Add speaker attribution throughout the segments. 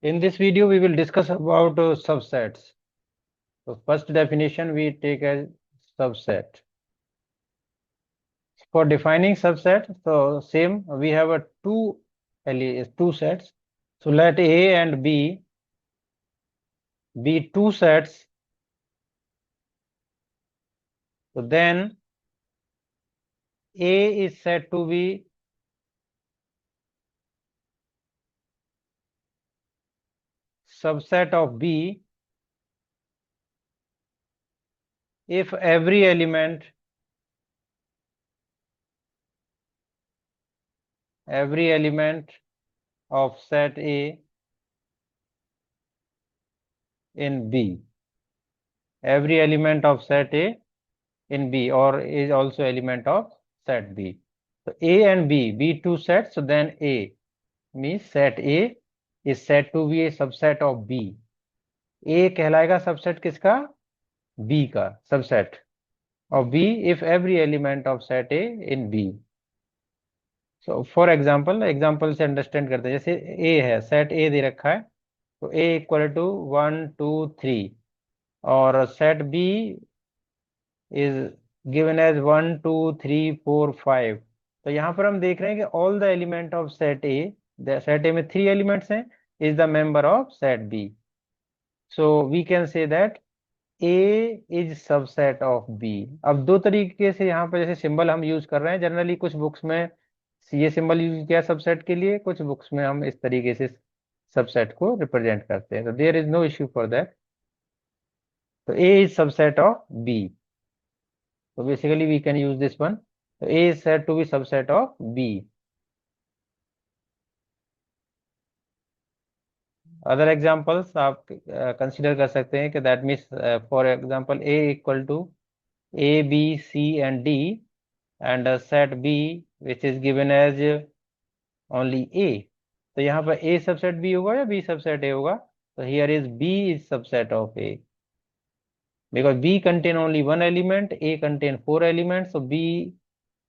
Speaker 1: In this video, we will discuss about subsets. So first definition we take as subset. For defining subset, so same we have a two sets. So let A and B be two sets. So then A is said to be subset of B if every element of set A in B, every element of set A in B, or is also element of set B. So A and B be two sets, so then A means set A is said to be a subset of B. A कहलाएगा subset किसका? B का subset of B if every element of set A in B. So for example से understand करते हैं, जैसे A है, set A दे रखा है, तो A इक्वल टू 1 2 3 और set B is given as 1 2 3 4 5। तो यहाँ पर हम देख रहे हैं कि all the element of set A में थ्री एलिमेंट्स हैं, is the member of set B. So we can say that A is subset of B. अब दो तरीके से यहाँ पर जैसे सिंबल हम यूज कर रहे हैं, जनरली कुछ बुक्स में ये सिंबल यूज किया सबसेट के लिए, कुछ बुक्स में हम इस तरीके से सबसेट को रिप्रेजेंट करते हैं। तो there is no issue for that. तो A is subset of B. So basically we can use this one. So A is said to be subset of B. Other examples आप consider कर सकते हैं कि that means for example A equal to A, B, C and D and set B which is given as only A. तो यहाँ पर A subset B होगा या B subset A होगा? So here is B is subset of A because B contain only one element, A contain four elements, so B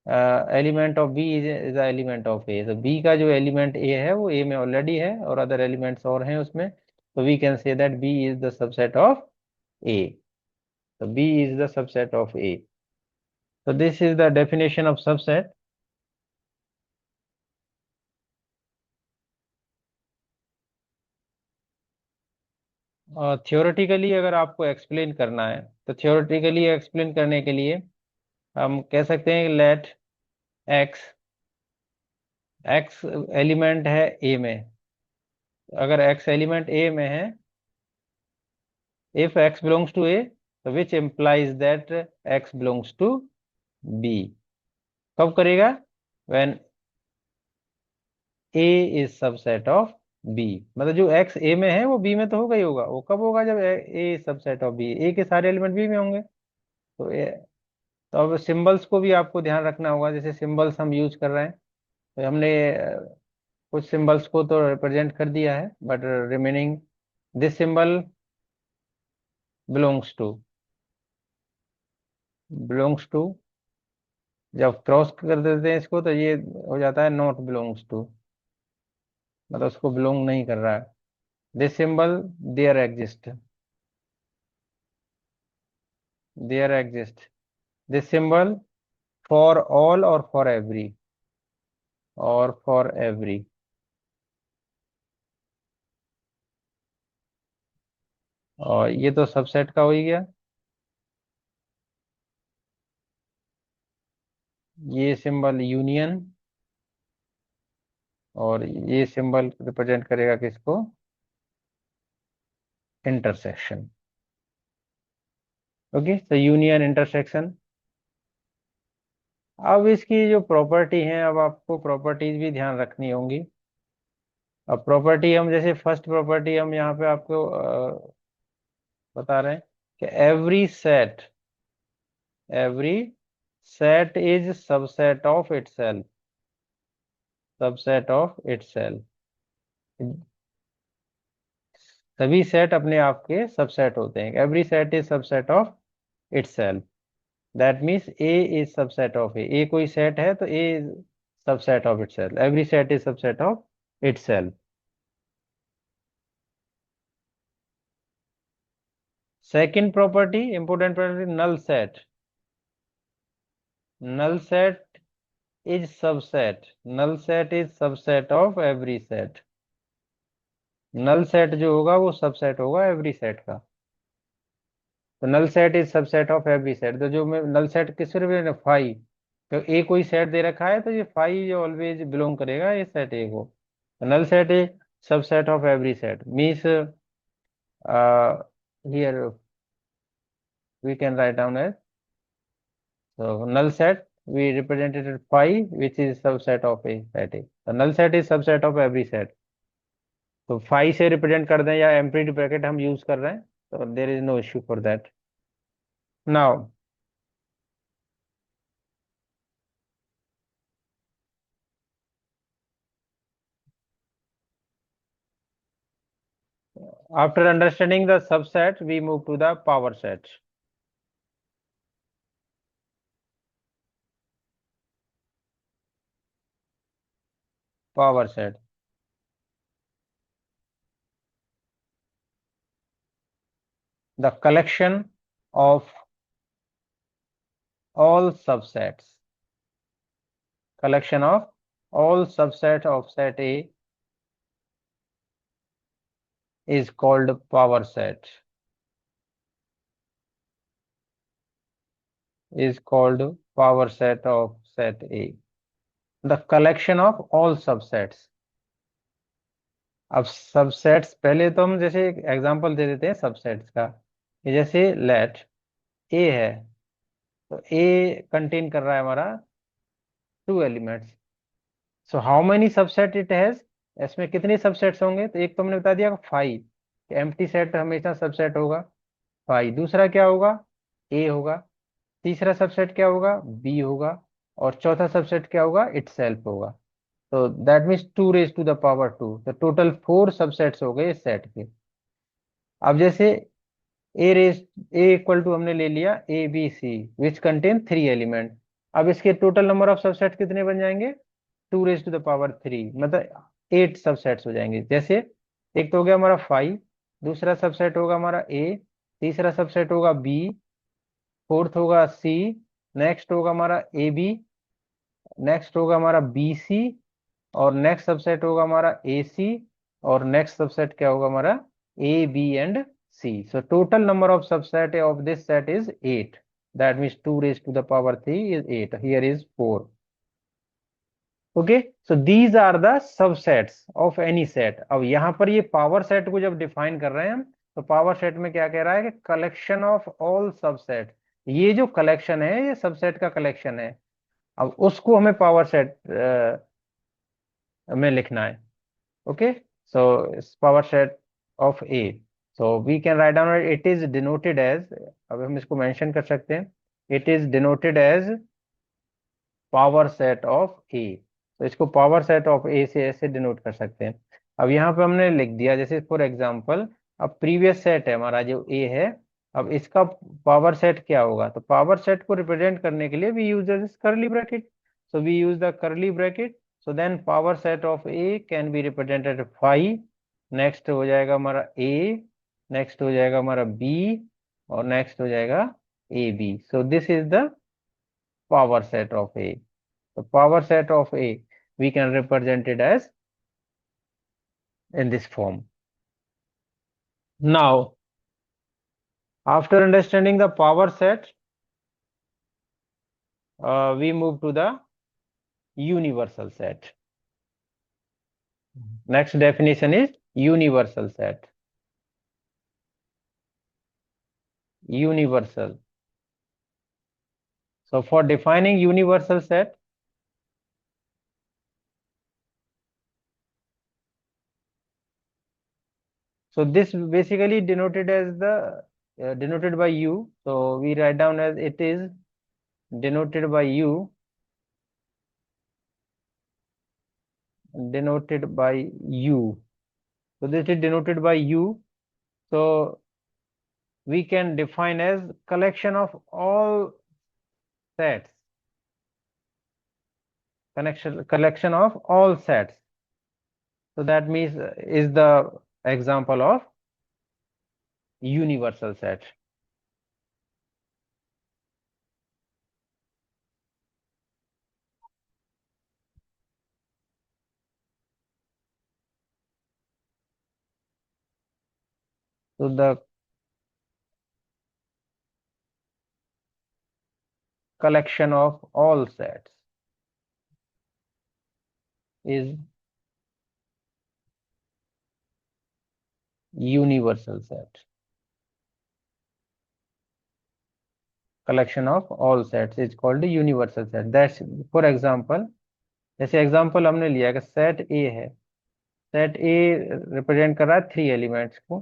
Speaker 1: element of B is the element of A. तो B का जो element ए है वो ए में already है और other elements और हैं उसमें, तो we can say that B is the subset of A. तो B is the subset of A. तो this is the definition of subset. और थियोरेटिकली अगर आपको एक्सप्लेन करना है, तो थियोरेटिकली एक्सप्लेन करने के लिए हम कह सकते हैं लेट एक्स, एक्स एलिमेंट है ए में। अगर एक्स एलिमेंट ए में है, if x belongs to A, so which implies that x belongs to B। कब करेगा? when A is subset of B। मतलब जो x A में है वो B में तो होगा ही होगा। वो कब होगा? जब A is subset of B, A के सारे एलिमेंट B में होंगे। तो अब सिंबल्स को भी आपको ध्यान रखना होगा। जैसे सिंबल्स हम यूज कर रहे हैं, तो हमने कुछ सिंबल्स को तो रिप्रेजेंट कर दिया है, but remaining this symbol belongs to जब क्रॉस कर देते हैं इसको तो ये हो जाता है नॉट बिलोंग्स टू, मतलब उसको बिलोंग नहीं कर रहा है। This symbol there exist, there exist this symbol for all और फॉर एवरी। और ये तो सबसेट का हो ही गया। ये सिंबल यूनियन, और ये सिंबल रिप्रेजेंट करेगा किसको? इंटरसेक्शन। ओके, तो यूनियन इंटरसेक्शन। अब इसकी जो प्रॉपर्टी है, अब आपको प्रॉपर्टीज भी ध्यान रखनी होंगी। अब प्रॉपर्टी हम जैसे फर्स्ट प्रॉपर्टी हम यहाँ पे आपको बता रहे हैं कि every set is subset of itself. सभी सेट अपने आप के सबसेट होते हैं। Every set is subset of itself. That means A is subset of A कोई सेट है तो A is subset of itself. Every set is subset of itself. Second property, important property, null set. Null set is subset. Null set is subset of every set. Null set जो होगा वो subset होगा every set का। तो null set is subset of every set. तो जो मैं null set किस फाइव, तो ए कोई सेट दे रखा है तो ये फाइव ऑलवेज बिलोंग करेगा ये सेट ए को। Null set is subset of every set means here we can write down as, so null set we represented it phi which is subset of a set A. The null set is subset of every set. तो phi से represent कर दें या empty bracket हम use कर रहे हैं, तो there is no issue for that. Now after understanding the subset we move to the power set. Power set, the collection of all subsets. Collection of all subset of set A is called power set. Is called power set of set A. The collection of all subsets. अब subsets पहले तो हम जैसे एक example दे देते हैं subsets का। ये जैसे लेट ए है, तो ए कंटेन कर रहा है हमारा two elements. So how many subset it has, इसमें कितने सबसेट्स होंगे? तो एक तो हमने बता दिया फाइव, एम्प्टी सेट हमेशा सबसेट होगा फाइव। दूसरा क्या होगा? ए होगा। तीसरा सबसेट क्या होगा? बी होगा। और चौथा सबसेट क्या होगा? इटसेल्फ होगा। तो that means two raise to the power two, तो टोटल फोर सबसेट्स हो गए इस सेट के। अब जैसे A raise A equal to हमने ले लिया A B C which contain three element. अब इसके टोटल नंबर ऑफ सबसेट कितने बन जाएंगे? Two raise to the power three, मतलब एट सबसेट्स हो जाएंगे। जैसे एक तो हो गया हमारा फाइव, दूसरा सबसेट होगा हमारा ए, तीसरा सबसेट होगा बी, फोर्थ होगा सी, नेक्स्ट होगा हमारा ए बी, नेक्स्ट होगा हमारा बी सी, और नेक्स्ट सबसेट होगा हमारा ए सी, और नेक्स्ट सबसेट क्या होगा हमारा? A B and C. So total number of subset of this set is eight. That means two raise to the power three is eight, here is four. Okay, so these are the subsets of any set. अब यहाँ पर ये power set को जब define कर रहे हैं हम, तो पावर सेट में क्या कह रहा है कि कलेक्शन ऑफ ऑल सबसेट। ये जो कलेक्शन है ये सबसेट का कलेक्शन है। अब उसको हमें पावर सेट में लिखना है। Okay, so power set of A, so we can write down it is denoted as, अब हम इसको मेंशन कर सकते हैं, it is denoted as power set of A. तो इसको पावर सेट ऑफ ए से ऐसे डिनोट कर सकते हैं। अब यहाँ पे हमने लिख दिया, जैसे फॉर एग्जांपल अब प्रीवियस सेट है हमारा जो ए है, अब इसका पावर सेट क्या होगा? तो पावर सेट को रिप्रेजेंट करने के लिए we use this curly bracket, so we use the curly bracket. So then power set of A can be represented five, next हो जाएगा हमारा ए, नेक्स्ट हो जाएगा हमारा बी, और नेक्स्ट हो जाएगा A B. So this is the power set of A. The power set of A we can represent it as in this form. Now, after understanding the power set, we move to the universal set. Next definition is universal set. Universal. So for defining universal set, so this basically denoted as the denoted by U. So we write down as it is denoted by U, denoted by U. So this is denoted by U. So we can define as collection of all sets, collection of all sets. So that means is the example of universal set. So the collection of all sets is universal set. Collection of all sets is called universal set. That's for example, जैसे example हमने लिया कि set ए है, set A represent कर रहा है 3 elements को,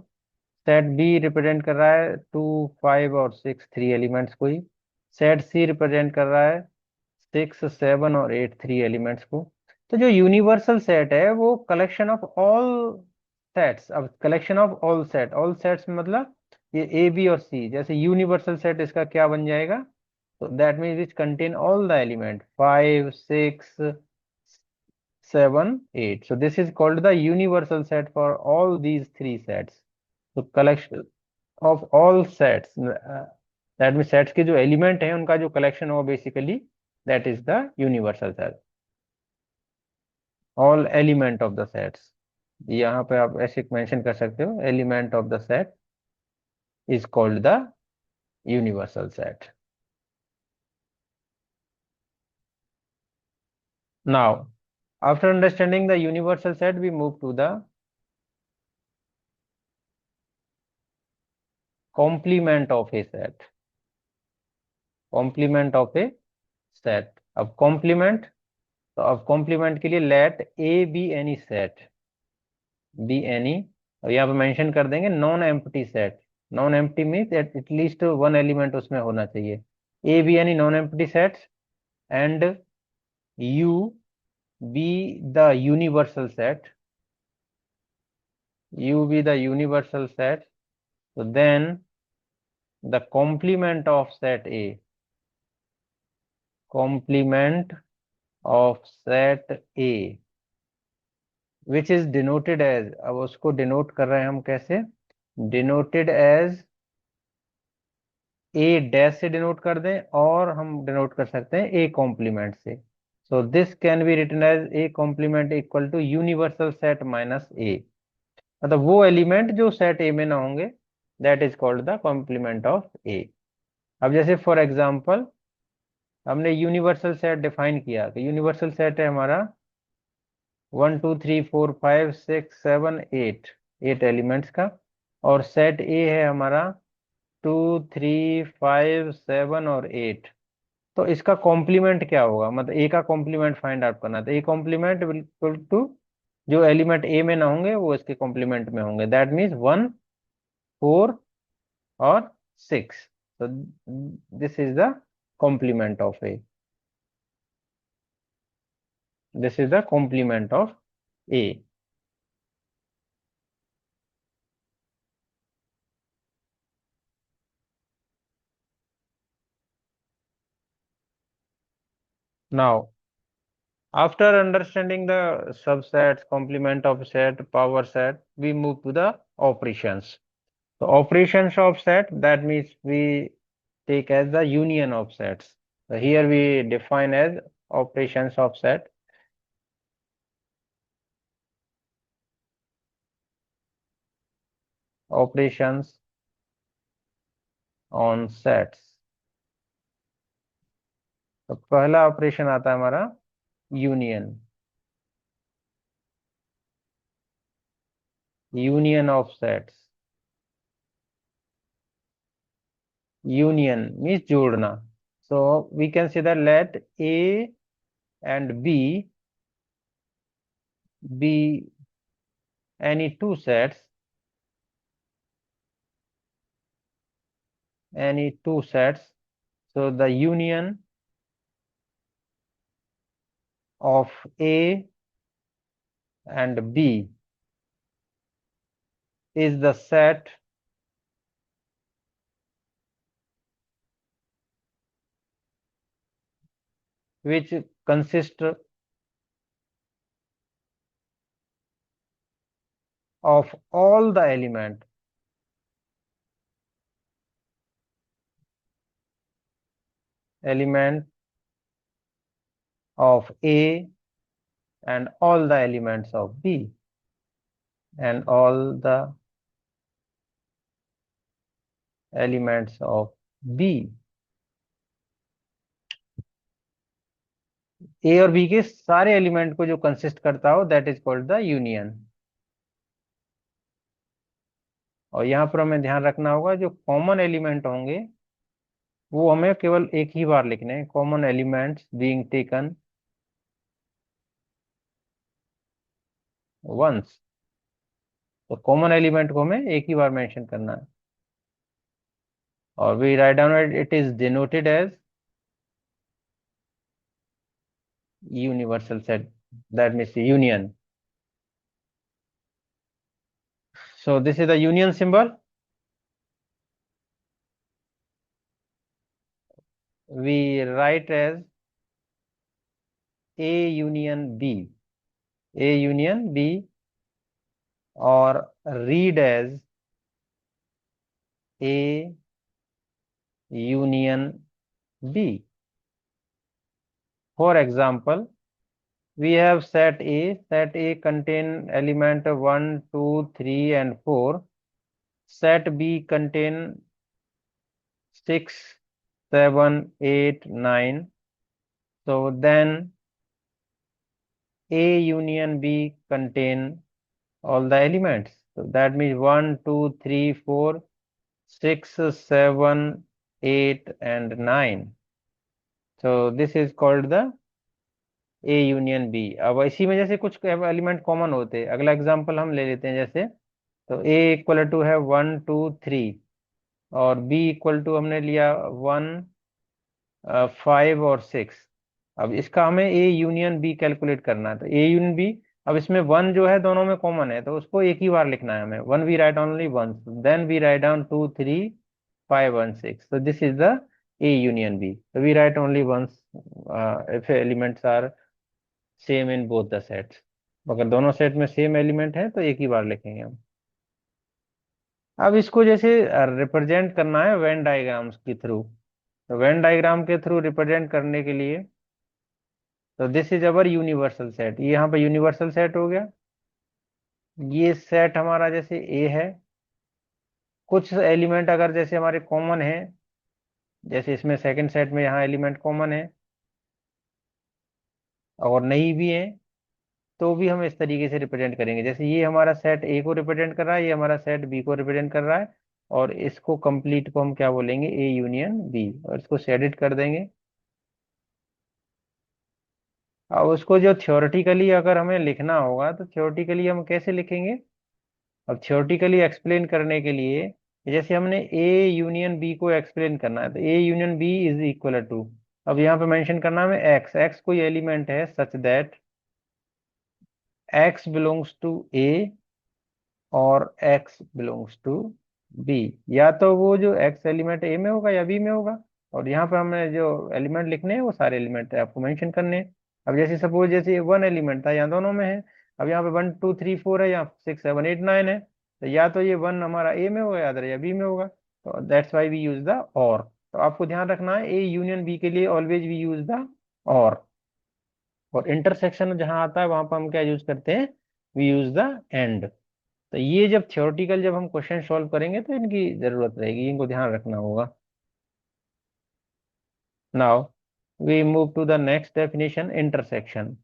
Speaker 1: set B represent कर रहा है 2, 5 और 6 3 एलिमेंट्स को ही, सेट सी रिप्रेजेंट कर रहा है 6, 7 और 8 3 एलिमेंट्स को। तो जो यूनिवर्सल सेट है वो कलेक्शन ऑफ ऑल सेट्स। अब कलेक्शन ऑफ ऑल सेट्स मतलब ये ए बी और सी, जैसे यूनिवर्सल सेट इसका क्या बन जाएगा, तो that means which contain all the element 5, 6, 7, 8. So this is called the universal set for all these three sets. So collection of all sets, that means sets के जो element हैं उनका जो कलेक्शन हो basically that is the universal set. All element of the sets. यहाँ पे आप ऐसे मेंशन कर सकते हो, element of the set is called the universal set. Now, after understanding the universal set, we move to the complement of a set. Complement of a set. अब complement, तो अब complement के लिए let A be any set, be any, और यहाँ पे mention कर देंगे non empty set. Non empty means at least one element उसमें होना चाहिए। A be any non empty sets and U be the universal set, U be the universal set, so then the complement of set A, complement of set A, which is denoted as, अब उसको denote कर रहे हैं हम कैसे, denoted as a dash से denote कर दें और हम डिनोट कर सकते हैं ए कॉम्प्लीमेंट से। So this can be written as A complement equal to universal set minus A, मतलब वो एलिमेंट जो सेट ए में ना होंगे, that is called the complement of A. अब जैसे फॉर एग्जांपल हमने यूनिवर्सल सेट डिफाइन किया कि यूनिवर्सल सेट है हमारा 1 2 3 4 5 6 7 8, 8 एलिमेंट्स का, और सेट ए है हमारा 2 3 5 7 और 8। तो इसका कॉम्प्लीमेंट क्या होगा, मतलब ए का कॉम्प्लीमेंट फाइंड आउट करना, तो ए कॉम्प्लीमेंट बिल्कुल टू जो एलिमेंट ए में ना होंगे वो इसके कॉम्प्लीमेंट में होंगे, दैट मीन्स 1, 4 और 6। तो this is the complement of A, this is the complement of A. Now, after understanding the subsets, complement of set, power set, we move to the operations. So operations of set, that means we take as the union of sets. So here we define as operations of set. Operations on sets. तो पहला operation आता है हमारा union, union of sets. Union means जोड़ना। So we can see that let A and B be any two sets, any two sets, so the union of A and B is the set which consists of all the element of A and all the elements of B and all the elements of B. A और B के सारे element को जो consist करता हो that is called the union. और यहाँ पर हमें ध्यान रखना होगा जो कॉमन एलिमेंट होंगे वो हमें केवल एक ही बार लिखने हैं, common elements being taken once. तो कॉमन एलिमेंट को हमें एक ही बार मेंशन करना है। और we write down it is denoted as universal set, that means union. So this is the union symbol. We write as A union B, A union B, or read as A union B. For example, we have set A. Set A contain element 1, 2, 3, and 4. Set B contain 6, 7, 8, 9. So then A union B contain all the elements. So that means 1, 2, 3, 4, 6, 7, 8, and 9. So this is called the A union B. अब इसी में जैसे कुछ element common होते हैं, अगला example हम ले लेते हैं। जैसे तो A इक्वल टू है 1, 2, 3, और B इक्वल टू हमने लिया 1, 5 और 6। अब इसका हमें ए यूनियन बी कैलकुलेट करना है। तो ए यूनियन बी, अब इसमें वन जो है दोनों में कॉमन है तो उसको एक ही बार लिखना है हमें। One we write only once, then we write down 2, 3, 5 and 6। so this is the A union B, so we write only once if elements are same in both the sets। अगर दोनों सेट में same element है तो एक ही बार लिखेंगे हम। अब इसको जैसे रिप्रेजेंट करना है वेन डायग्राम्स के थ्रू। तो वेन डायग्राम के थ्रू रिप्रेजेंट करने के लिए, तो this is our universal set, ये यहाँ पे यूनिवर्सल सेट हो गया। ये सेट हमारा जैसे ए है, कुछ एलिमेंट अगर जैसे हमारे कॉमन है, जैसे इसमें सेकंड सेट में यहाँ एलिमेंट कॉमन है और नहीं भी है, तो भी हम इस तरीके से रिप्रेजेंट करेंगे। जैसे ये हमारा सेट ए को रिप्रेजेंट कर रहा है, ये हमारा सेट बी को रिप्रेजेंट कर रहा है, और इसको कंप्लीट को हम क्या बोलेंगे, ए यूनियन बी, और इसको शेडिड कर देंगे। अब उसको जो थ्योरेटिकली अगर हमें लिखना होगा तो थ्योरेटिकली हम कैसे लिखेंगे। अब थ्योरेटिकली एक्सप्लेन करने के लिए, जैसे हमने ए यूनियन बी को एक्सप्लेन करना है, तो A union B is equal to, अब यहाँ पे मेंशन करना है हमें एक्स। एक्स कोई एलिमेंट है such that x belongs to A और एक्स बिलोंग्स टू बी। या तो वो जो एक्स एलिमेंट ए में होगा या बी में होगा, और यहाँ पे हमें जो एलिमेंट लिखने हैं वो सारे एलिमेंट आपको मेंशन करने हैं। अब जैसे सपोज जैसे वन एलिमेंट था, यहाँ दोनों में है। अब यहाँ पे 1, 2, 3, 4 है, यहाँ 6, 7, 8, 9 है। तो या तो ये वन हमारा ए में होगा या अदर या बी में होगा। तो that's why we use the और। तो आपको ध्यान रखना है ए यूनियन बी के लिए ऑलवेज वी यूज द और इंटरसेक्शन जहां आता है वहां पर हम क्या यूज करते हैं, वी यूज द एंड। तो ये जब थ्योरेटिकल जब हम क्वेश्चन सॉल्व करेंगे तो इनकी जरूरत रहेगी, इनको ध्यान रखना होगा। Now we move to the next definition, intersection.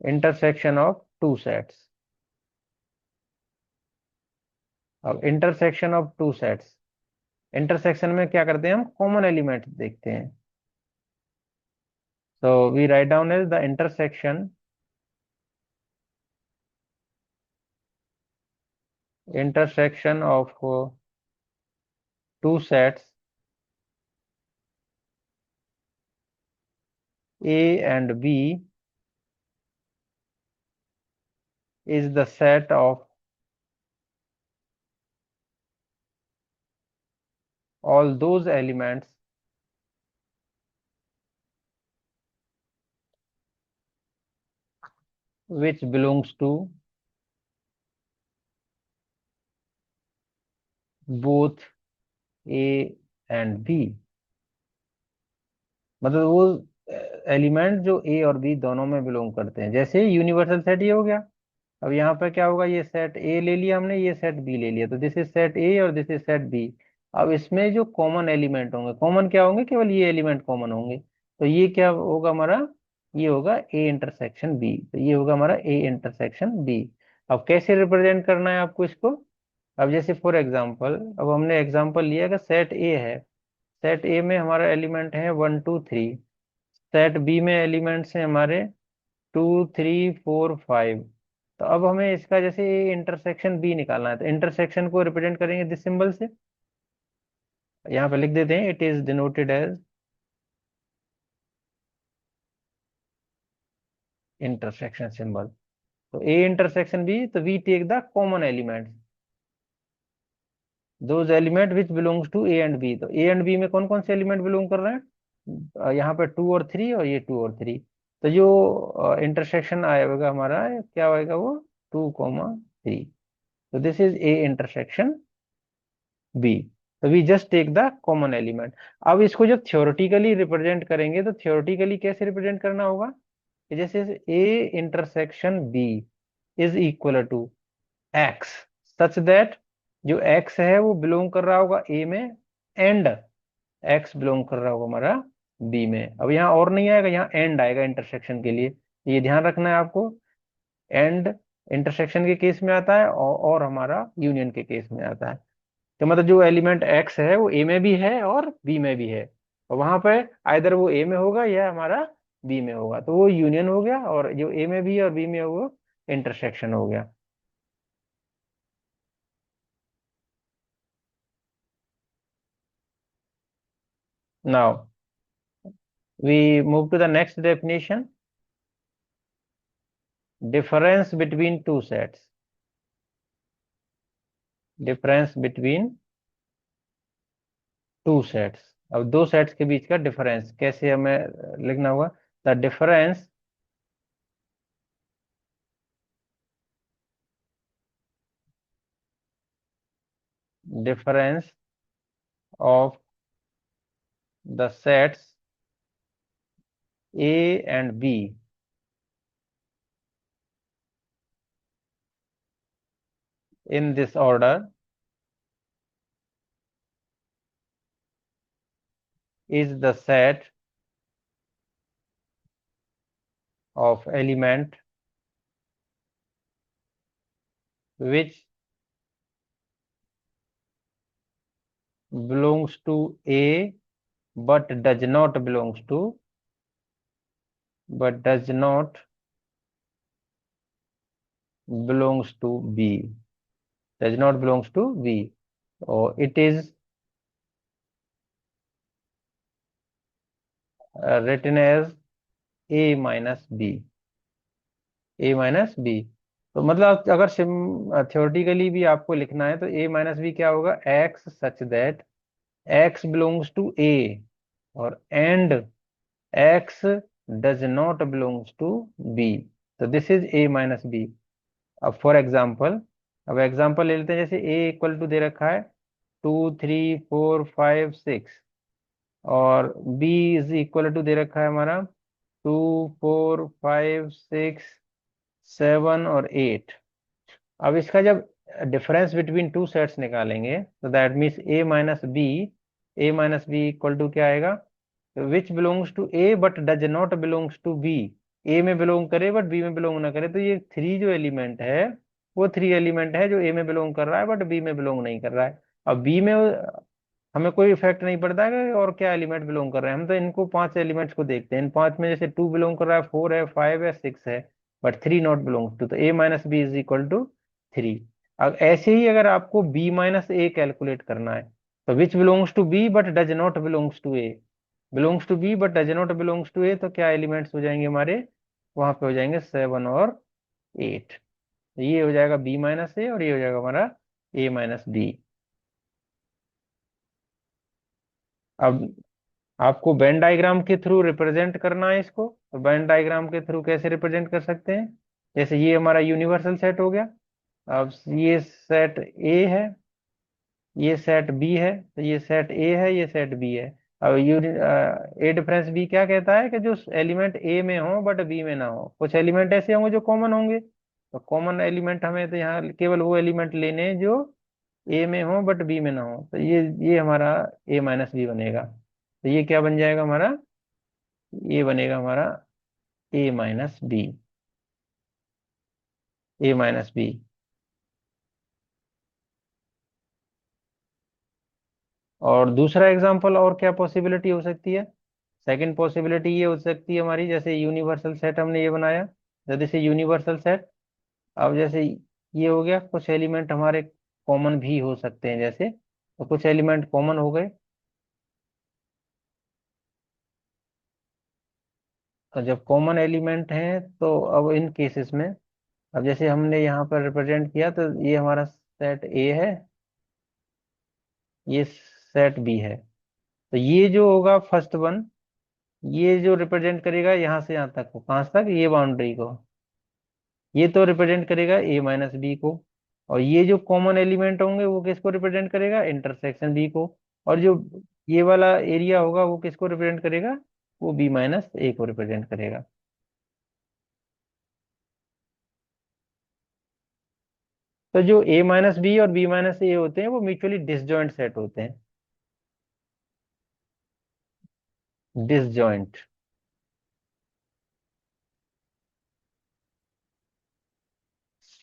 Speaker 1: Intersection of two sets. अब intersection of two sets, intersection में क्या करते हैं हम, कॉमन एलिमेंट देखते हैं। So we write down as the intersection of two sets A and B is the set of all those elements which belongs to both A and B। मतलब वो element जो ए और बी दोनों में belong करते हैं। जैसे यूनिवर्सल सेट ये हो गया, अब यहाँ पे क्या होगा, ये सेट ए ले लिया हमने, ये सेट बी ले लिया, तो दिस इज सेट ए और दिस इज सेट बी। अब इसमें जो कॉमन एलिमेंट होंगे, कॉमन क्या होंगे, केवल ये एलिमेंट कॉमन होंगे। तो ये क्या होगा हमारा, ये होगा ए इंटरसेक्शन बी, तो ये होगा हमारा ए इंटरसेक्शन बी। अब कैसे रिप्रेजेंट करना है आपको इसको। अब जैसे फॉर एग्जांपल, अब हमने एग्जांपल लिया कि सेट ए है, सेट ए में हमारा एलिमेंट है 1 2 3, सेट बी में एलिमेंट्स हैं हमारे 2 3 4 5। तो अब हमें इसका जैसे इंटरसेक्शन बी निकालना है, तो इंटरसेक्शन को रिप्रेजेंट करेंगे दिस सिंबल से। यहाँ पे लिख देते हैं, it is denoted as intersection symbol. तो ए इंटरसेक्शन बी, तो we take the common element, those element which belongs to A and B. तो ए एंड बी में कौन कौन से एलिमेंट बिलोंग कर रहे हैं, यहाँ पे 2 और 3, और ये 2 और 3। तो जो इंटरसेक्शन आएगा हमारा, क्या आएगा वो, 2 3। तो this is A intersection B. तो we just take the common element. अब इसको जब थ्योरेटिकली रिप्रेजेंट करेंगे, तो थ्योरेटिकली कैसे रिप्रेजेंट करना होगा, कि जैसे A intersection B is equal to X, such that जो एक्स है वो बिलोंग कर रहा होगा ए में, एंड एक्स बिलोंग कर रहा होगा हमारा बी में। अब यहाँ और नहीं आएगा, यहाँ एंड आएगा इंटरसेक्शन के लिए, ये ध्यान रखना है आपको। एंड इंटरसेक्शन के केस में आता है, और हमारा यूनियन के केस में आता है। तो मतलब जो एलिमेंट एक्स है वो ए में भी है और बी में भी है, और वहां पे आइदर वो ए में होगा या हमारा बी में होगा, तो वो यूनियन हो गया, और जो ए में भी है और बी में है वो इंटरसेक्शन हो गया। Now we move to the next definition, difference between two sets. Difference between two sets. अब दो सेट्स के बीच का डिफरेंस कैसे हमें लिखना होगा, the difference difference of the sets A and B in this order is the set of element which belongs to A but does not belongs to B, does not belongs to B, or it is written as A minus B, A minus B। तो मतलब अगर theoretically भी आपको लिखना है, तो A minus B क्या होगा, X such that X belongs to A, और and X does not belongs to B। तो this is A minus B. अब फॉर एग्जाम्पल, अब एग्जाम्पल ले लेते हैं, जैसे A इक्वल टू दे रखा है 2 3 4 5 6, और B इज इक्वल टू दे रखा है हमारा 2 4 5 6 7 और 8। अब इसका जब डिफरेंस बिटवीन टू सेट्स निकालेंगे, तो that means A minus B equal to क्या आएगा, which belongs to A but does not belongs to B. A में बिलोंग करे बट बी में बिलोंग ना करे, तो ये थ्री जो एलिमेंट है, वो थ्री एलिमेंट है जो ए में बिलोंग कर रहा है बट बी में बिलोंग नहीं कर रहा है। अब बी में हमें कोई इफेक्ट नहीं पड़ता है कि और क्या एलिमेंट बिलोंग कर रहे हैं, हम तो इनको पांच एलिमेंट्स को देखते हैं। इन पांच में जैसे 2 बिलोंग कर रहा है, 4 है, 5 है, 6 है, बट 3 नॉट बिलोंग्स टू, तो A minus B is equal to 3। अब ऐसे ही अगर आपको बी माइनस ए कैलकुलेट करना है, तो which belongs to B but does not belongs to A, belongs to B but does not belongs to A, तो क्या एलिमेंट्स हो जाएंगे हमारे, वहां पे हो जाएंगे 7 और 8। ये हो जाएगा बी माइनस ए, और ये हो जाएगा हमारा ए माइनस बी। अब आपको वेन डायग्राम के थ्रू रिप्रेजेंट करना है इसको, तो वेन डायग्राम के थ्रू कैसे रिप्रेजेंट कर सकते हैं, जैसे ये हमारा यूनिवर्सल सेट हो गया। अब ये सेट ए है, ये सेट बी है, तो ये सेट ए है, ये सेट बी है। अब ए डिफरेंस बी क्या कहता है, कि जो एलिमेंट ए में हो बट बी में ना हो, कुछ एलिमेंट ऐसे होंगे जो कॉमन होंगे, तो कॉमन एलिमेंट हमें तो यहाँ केवल वो एलिमेंट लेने हैं जो ए में हो बट बी में ना हो, तो ये हमारा ए माइनस बी बनेगा। तो ये क्या बन जाएगा हमारा, ये बनेगा हमारा ए माइनस बी, ए माइनस बी। और दूसरा एग्जांपल और क्या पॉसिबिलिटी हो सकती है, सेकंड पॉसिबिलिटी ये हो सकती है हमारी, जैसे यूनिवर्सल सेट हमने ये बनाया, जैसे यूनिवर्सल सेट। अब जैसे ये हो गया, कुछ एलिमेंट हमारे कॉमन भी हो सकते हैं, जैसे तो कुछ एलिमेंट कॉमन हो गए। तो जब कॉमन एलिमेंट हैं तो अब इन केसेस में, अब जैसे हमने यहाँ पर रिप्रेजेंट किया, तो ये हमारा सेट ए है, ये सेट बी है। तो ये जो होगा फर्स्ट वन, ये जो रिप्रेजेंट करेगा यहाँ से यहाँ तक को, कहाँ तक, ये बाउंड्री को, ये तो रिप्रेजेंट करेगा ए माइनस बी को। और ये जो कॉमन एलिमेंट होंगे वो किसको रिप्रेजेंट करेगा, इंटरसेक्शन बी को। और जो ये वाला एरिया होगा वो किसको रिप्रेजेंट करेगा, वो बी माइनस ए को रिप्रेजेंट करेगा। तो जो ए माइनस बी और बी माइनस ए होते हैं वो म्यूचुअली डिसजॉइंट सेट होते हैं, disjoint.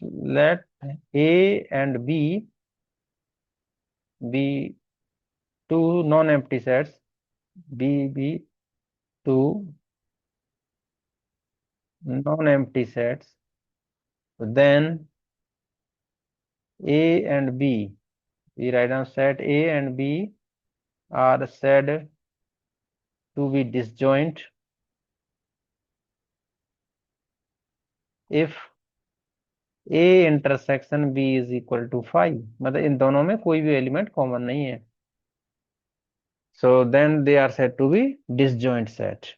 Speaker 1: let A and B be two non-empty sets, B be two non-empty sets, then A and B, we write down set A and B are said to be disjoint if A intersection B is equal to 5, मतलब इन दोनों में कोई भी element common नहीं है, so then they are said to be disjoint set।